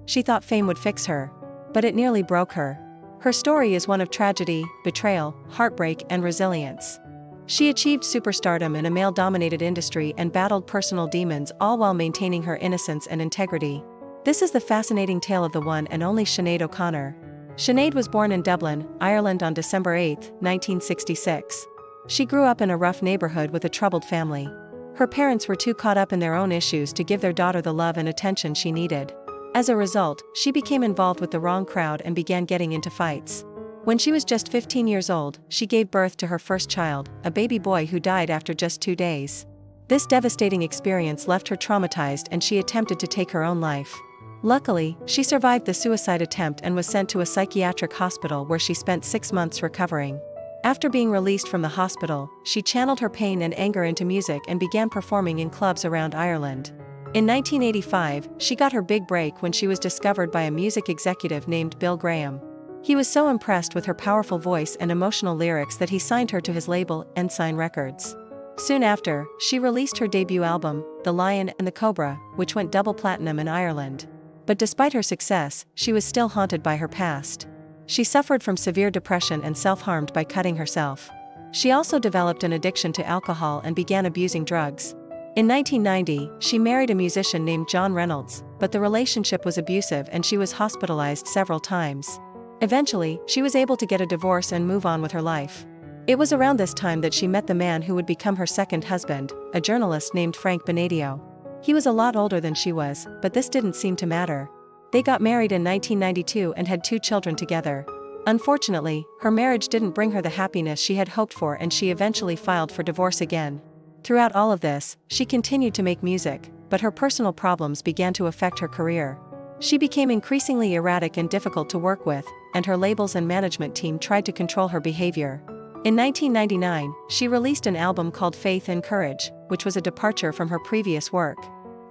She thought fame would fix her. But it nearly broke her. Her story is one of tragedy, betrayal, heartbreak, and resilience. She achieved superstardom in a male-dominated industry and battled personal demons, all while maintaining her innocence and integrity. This is the fascinating tale of the one and only Sinead O'Connor. Sinead was born in Dublin, Ireland on December 8, 1966. She grew up in a rough neighborhood with a troubled family. Her parents were too caught up in their own issues to give their daughter the love and attention she needed. As a result, she became involved with the wrong crowd and began getting into fights. When she was just 15 years old, she gave birth to her first child, a baby boy who died after just 2 days. This devastating experience left her traumatized and she attempted to take her own life. Luckily, she survived the suicide attempt and was sent to a psychiatric hospital where she spent 6 months recovering. After being released from the hospital, she channeled her pain and anger into music and began performing in clubs around Ireland. In 1985, she got her big break when she was discovered by a music executive named Bill Graham. He was so impressed with her powerful voice and emotional lyrics that he signed her to his label, Ensign Records. Soon after, she released her debut album, The Lion and the Cobra, which went double platinum in Ireland. But despite her success, she was still haunted by her past. She suffered from severe depression and self-harmed by cutting herself. She also developed an addiction to alcohol and began abusing drugs. In 1990, she married a musician named John Reynolds, but the relationship was abusive and she was hospitalized several times. Eventually, she was able to get a divorce and move on with her life. It was around this time that she met the man who would become her second husband, a journalist named Frank Benadio. He was a lot older than she was, but this didn't seem to matter. They got married in 1992 and had 2 children together. Unfortunately, her marriage didn't bring her the happiness she had hoped for and she eventually filed for divorce again. Throughout all of this, she continued to make music, but her personal problems began to affect her career. She became increasingly erratic and difficult to work with, and her labels and management team tried to control her behavior. In 1999, she released an album called Faith and Courage, which was a departure from her previous work.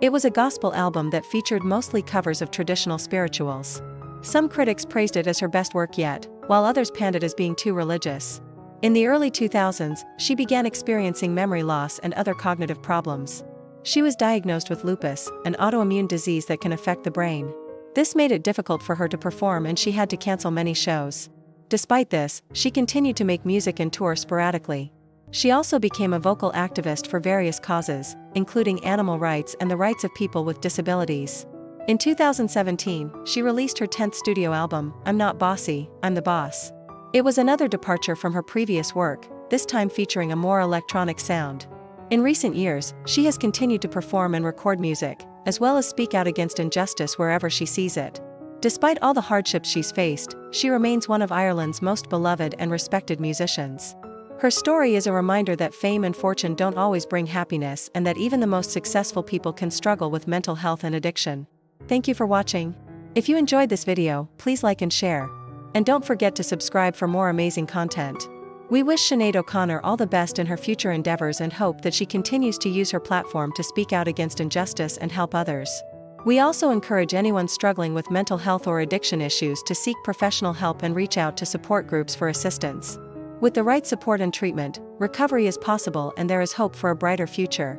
It was a gospel album that featured mostly covers of traditional spirituals. Some critics praised it as her best work yet, while others panned it as being too religious. In the early 2000s, she began experiencing memory loss and other cognitive problems. She was diagnosed with lupus, an autoimmune disease that can affect the brain. This made it difficult for her to perform and she had to cancel many shows. Despite this, she continued to make music and tour sporadically. She also became a vocal activist for various causes, including animal rights and the rights of people with disabilities. In 2017, she released her 10th studio album, I'm Not Bossy, I'm the Boss. It was another departure from her previous work, this time featuring a more electronic sound. In recent years, she has continued to perform and record music, as well as speak out against injustice wherever she sees it. Despite all the hardships she's faced, she remains one of Ireland's most beloved and respected musicians. Her story is a reminder that fame and fortune don't always bring happiness and that even the most successful people can struggle with mental health and addiction. Thank you for watching. If you enjoyed this video, please like and share. And don't forget to subscribe for more amazing content. We wish Sinead O'Connor all the best in her future endeavors and hope that she continues to use her platform to speak out against injustice and help others. We also encourage anyone struggling with mental health or addiction issues to seek professional help and reach out to support groups for assistance. With the right support and treatment, recovery is possible and there is hope for a brighter future.